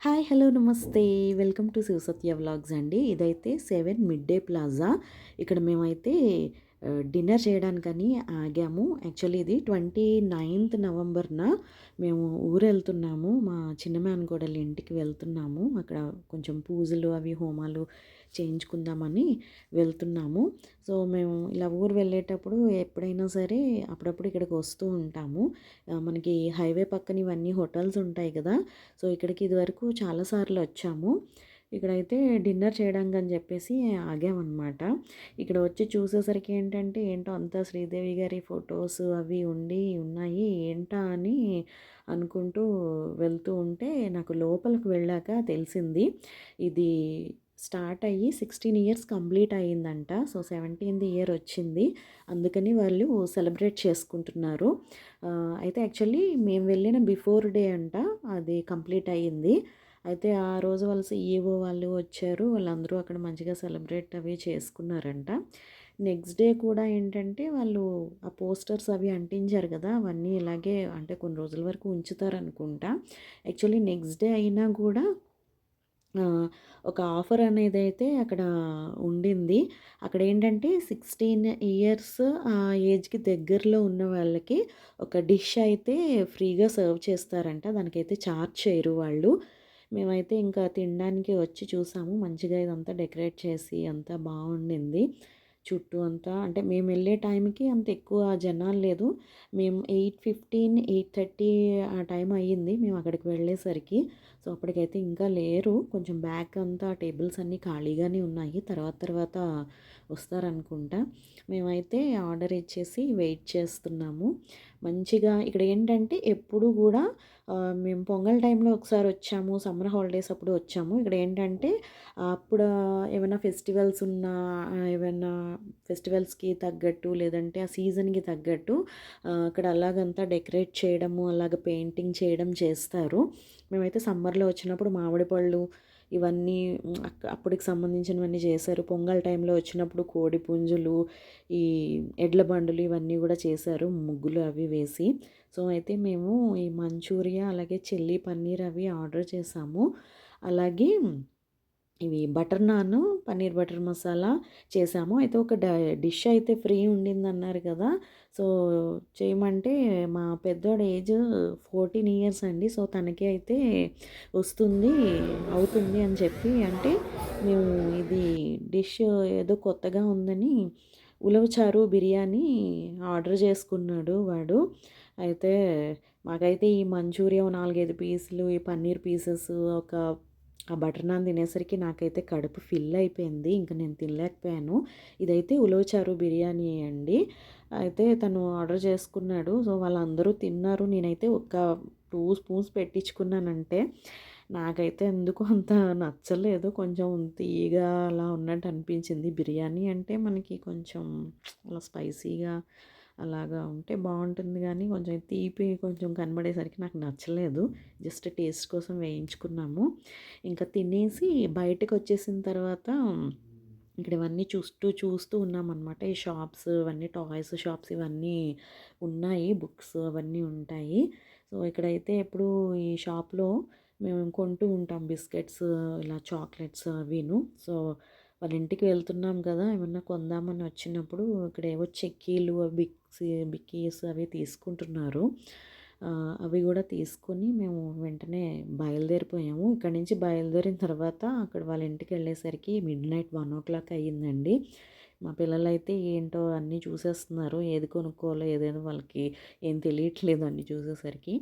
Hi hello నమస్తే. Welcome to Shivasatya vlogs అండి. ఇదైతే 7 మిడ్ డే ప్లాజా. ఇక్కడ మేమైతే డిన్నర్ చేయడానికని ఆగాము. యాక్చువల్లీ ఇది 29th నవంబర్న మేము ఊరెళ్తున్నాము. మా చిన్న మేనకోడళ్ళ ఇంటికి వెళ్తున్నాము. అక్కడ కొంచెం పూజలు అవి హోమాలు చేయించుకుందామని వెళ్తున్నాము. సో మేము ఇలా ఊరు వెళ్ళేటప్పుడు ఎప్పుడైనా సరే అప్పుడప్పుడు ఇక్కడికి వస్తూ ఉంటాము. మనకి హైవే పక్కన ఇవన్నీ హోటల్స్ ఉంటాయి కదా. సో ఇక్కడికి ఇదివరకు చాలాసార్లు వచ్చాము. ఇక్కడైతే డిన్నర్ చేయడానికి అని చెప్పేసి ఆగామన్నమాట. ఇక్కడ వచ్చి చూసేసరికి ఏంటో అంతా శ్రీదేవి గారి ఫొటోస్ అవి ఉన్నాయి ఏంటా అని అనుకుంటూ వెళ్తూ ఉంటే నాకు లోపలికి వెళ్ళాక తెలిసింది ఇది స్టార్ట్ అయ్యి 16 ఇయర్స్ కంప్లీట్ అయ్యిందంట. సో 17th ఇయర్ వచ్చింది, అందుకని వాళ్ళు సెలబ్రేట్ చేసుకుంటున్నారు. అయితే యాక్చువల్లీ మేము వెళ్ళిన బిఫోర్ డే అంట అది కంప్లీట్ అయ్యింది. అయితే ఆ రోజు వాళ్ళ సీఈఓ వాళ్ళు వచ్చారు, వాళ్ళందరూ అక్కడ మంచిగా సెలబ్రేట్ అవి చేసుకున్నారంట. నెక్స్ట్ డే కూడా ఏంటంటే వాళ్ళు ఆ పోస్టర్స్ అవి అంటించారు కదా, అవన్నీ ఇలాగే అంటే కొన్ని రోజుల వరకు ఉంచుతారనుకుంటా. యాక్చువల్లీ నెక్స్ట్ డే అయినా కూడా ఒక ఆఫర్ అనేది అయితే అక్కడ ఉండింది. అక్కడ ఏంటంటే 16 ఇయర్స్ ఆ ఏజ్కి దగ్గరలో ఉన్న వాళ్ళకి ఒక డిష్ అయితే ఫ్రీగా సర్వ్ చేస్తారంట. దానికైతే ఛార్జ్ చేయరు వాళ్ళు. మేమైతే ఇంకా తినడానికి వచ్చి చూసాము. మంచిగా ఇదంతా డెకరేట్ చేసి అంతా బాగుండింది. చుట్టూ అంతా అంటే మేము వెళ్ళే టైంకి అంత ఎక్కువ జనాలు లేదు. మేము 8:15 8:30 ఆ టైం అయ్యింది మేము అక్కడికి వెళ్ళేసరికి. సో అప్పటికైతే ఇంకా లేరు. కొంచెం బ్యాక్ అంతా టేబుల్స్ అన్నీ ఖాళీగానే ఉన్నాయి, తర్వాత వస్తారనుకుంటా. మేమైతే ఆర్డర్ ఇచ్చేసి వెయిట్ చేస్తున్నాము. మంచిగా ఇక్కడ ఏంటంటే ఎప్పుడు కూడా మేము పొంగల్ టైంలో ఒకసారి వచ్చాము, సమ్మర్ హాలిడేస్ అప్పుడు వచ్చాము. ఇక్కడ ఏంటంటే అప్పుడు ఏమైనా ఫెస్టివల్స్ ఉన్నా ఏమైనా ఫెస్టివల్స్కి తగ్గట్టు లేదంటే ఆ సీజన్కి తగ్గట్టు అక్కడ అలాగంతా డెకరేట్ చేయడము అలాగ పెయింటింగ్ చేయడం చేస్తారు. మేమైతే సమ్మర్లో వచ్చినప్పుడు మామిడి పళ్ళు ఇవన్నీ అప్పటికి సంబంధించినవన్నీ చేశారు. పొంగల్ టైంలో వచ్చినప్పుడు కోడి పుంజులు ఈ ఎడ్ల బండులు ఇవన్నీ కూడా చేశారు, ముగ్గులు అవి వేసి. సో అయితే మేము ఈ మంచూరియా అలాగే చిల్లీ పన్నీర్ అవి ఆర్డర్ చేసాము. అలాగే ఇవి butter non paneer butter masala చేసాము. అయితే ఒక డిష్ అయితే ఫ్రీ ఉండిందన్నారు కదా. సో చేయమంటే మా పెద్దోడు ఏజ్ 14 ఇయర్స్ అండి. సో తనకి అయితే వస్తుంది అవుతుంది అని చెప్పి అంటే మేము ఇది డిష్ ఏదో కొత్తగా ఉందని ఉలవచారు బిర్యానీ ఆర్డర్ చేసుకున్నాడు వాడు. అయితే మాకైతే ఈ మంచూరియా 4-5 పీసులు, ఈ పన్నీర్ పీసెస్, ఒక ఆ బటర్ నాన్ తినేసరికి నాకైతే కడుపు ఫిల్ అయిపోయింది. ఇంక నేను తినలేకపోయాను. ఇదైతే ఉలవచారు బిర్యానీ అండి. అయితే తను ఆర్డర్ చేసుకున్నాడు. సో వాళ్ళందరూ తిన్నారు. నేనైతే ఒక 2 స్పూన్స్ పెట్టించుకున్నానంటే నాకైతే ఎందుకు అంత నచ్చలేదు. కొంచెం తీయగా అలా ఉన్నట్టు అనిపించింది. బిర్యానీ అంటే మనకి కొంచెం అలా స్పైసీగా అలాగా ఉంటే బాగుంటుంది, కానీ కొంచెం తీపి కొంచెం కనబడేసరికి నాకు నచ్చలేదు. జస్ట్ టేస్ట్ కోసం వేయించుకున్నాము. ఇంకా తినేసి బయటకు వచ్చేసిన తర్వాత ఇక్కడ ఇవన్నీ చూస్తూ ఉన్నామన్నమాట. ఈ షాప్స్ ఇవన్నీ టాయ్స్ షాప్స్ ఇవన్నీ ఉన్నాయి, బుక్స్ అవన్నీ ఉంటాయి. సో ఇక్కడైతే ఎప్పుడు ఈ షాప్లో మేము కొంటూ ఉంటాం బిస్కెట్స్ ఇలా చాక్లెట్స్ అవిను. సో వాళ్ళ ఇంటికి వెళ్తున్నాం కదా, ఏమన్నా కొందామని వచ్చినప్పుడు ఇక్కడ ఏవో చెక్కీలు బిక్కీస్ అవి తీసుకుంటున్నారు. అవి కూడా తీసుకొని మేము వెంటనే బయలుదేరిపోయాము. ఇక్కడ నుంచి బయలుదేరిన తర్వాత అక్కడ వాళ్ళ ఇంటికి వెళ్ళేసరికి మిడ్‌నైట్ 1 అయ్యిందండి. మా పిల్లలైతే ఏంటో అన్నీ చూసేస్తున్నారు. ఏది కొనుక్కోవాలో ఏదేదో వాళ్ళకి ఏం తెలియట్లేదు అన్నీ చూసేసరికి.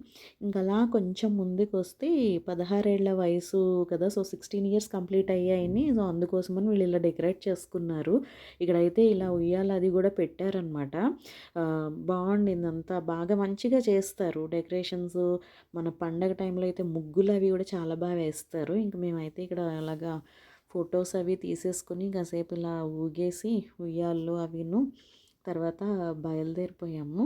ఇంకా అలా కొంచెం ముందుకొస్తే 16 ఏళ్ల వయసు కదా. సో 16 ఇయర్స్ కంప్లీట్ అయ్యాయని. సో అందుకోసమని వీళ్ళు ఇలా డెకరేట్ చేసుకున్నారు. ఇక్కడైతే ఇలా ఉయ్యాల అది కూడా పెట్టారనమాట. బాగుండింది అంతా, బాగా మంచిగా చేస్తారు డెకరేషన్స్. మన పండగ టైంలో అయితే ముగ్గులు అవి కూడా చాలా బాగా వేస్తారు. ఇంక మేమైతే ఇక్కడ అలాగా ఫొటోస్ అవి తీసేసుకొని కాసేపు ఇలా ఊగేసి ఉయ్యాల్లో అవిను తర్వాత బయలుదేరిపోయాము.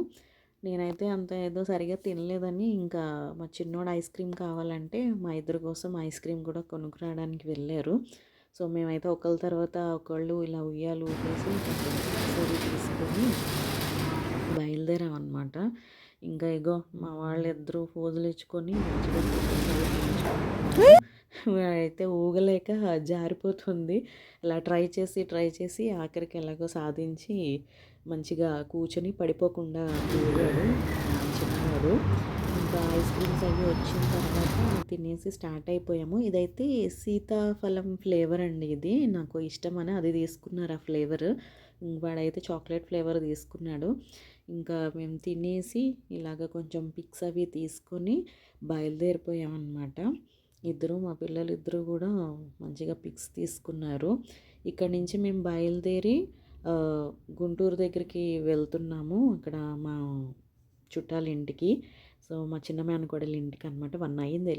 నేనైతే అంత ఏదో సరిగా తినలేదని ఇంకా మా చిన్నోడు ఐస్ క్రీమ్ కావాలంటే మా ఇద్దరి కోసం ఐస్ క్రీమ్ కూడా కొనుక్కురావడానికి వెళ్ళారు. సో మేమైతే ఒకళ్ళ తర్వాత ఒకళ్ళు ఇలా ఉయ్యాలు ఊగేసి అవి తీసుకొని బయలుదేరామన్నమాట. ఇంకా ఇగో మా వాళ్ళిద్దరూ ఫోజులు ఇచ్చుకొని మంచిగా వాడైతే ఊగలేక జారిపోతుంది. అలా ట్రై చేసి ఆఖరికి ఎలాగో సాధించి మంచిగా కూర్చొని పడిపోకుండా ఊగాడు చిన్నవాడు. ఇంకా ఐస్ క్రీమ్స్ అవి వచ్చిన తర్వాత తినేసి స్టార్ట్ అయిపోయాము. ఇదైతే సీతాఫలం ఫ్లేవర్ అండి ఇది. నాకు ఇష్టమని అది తీసుకున్నారు ఆ ఫ్లేవర్. వాడైతే చాక్లెట్ ఫ్లేవర్ తీసుకున్నాడు. ఇంకా మేము తినేసి ఇలాగ కొంచెం పిక్స్ అవి తీసుకొని బయలుదేరిపోయామన్నమాట. మా పిల్లలిద్దరూ కూడా మంచిగా పిక్స్ తీసుకున్నారు. ఇక్కడి నుంచి మేము బయలుదేరి గుంటూరు దగ్గరికి వెళ్తున్నాము. అక్కడ మా చుట్టాలింటికి. సో, మా చిన్న మేనకోడళ్ళ ఇంటికనమాట. 1 అయింది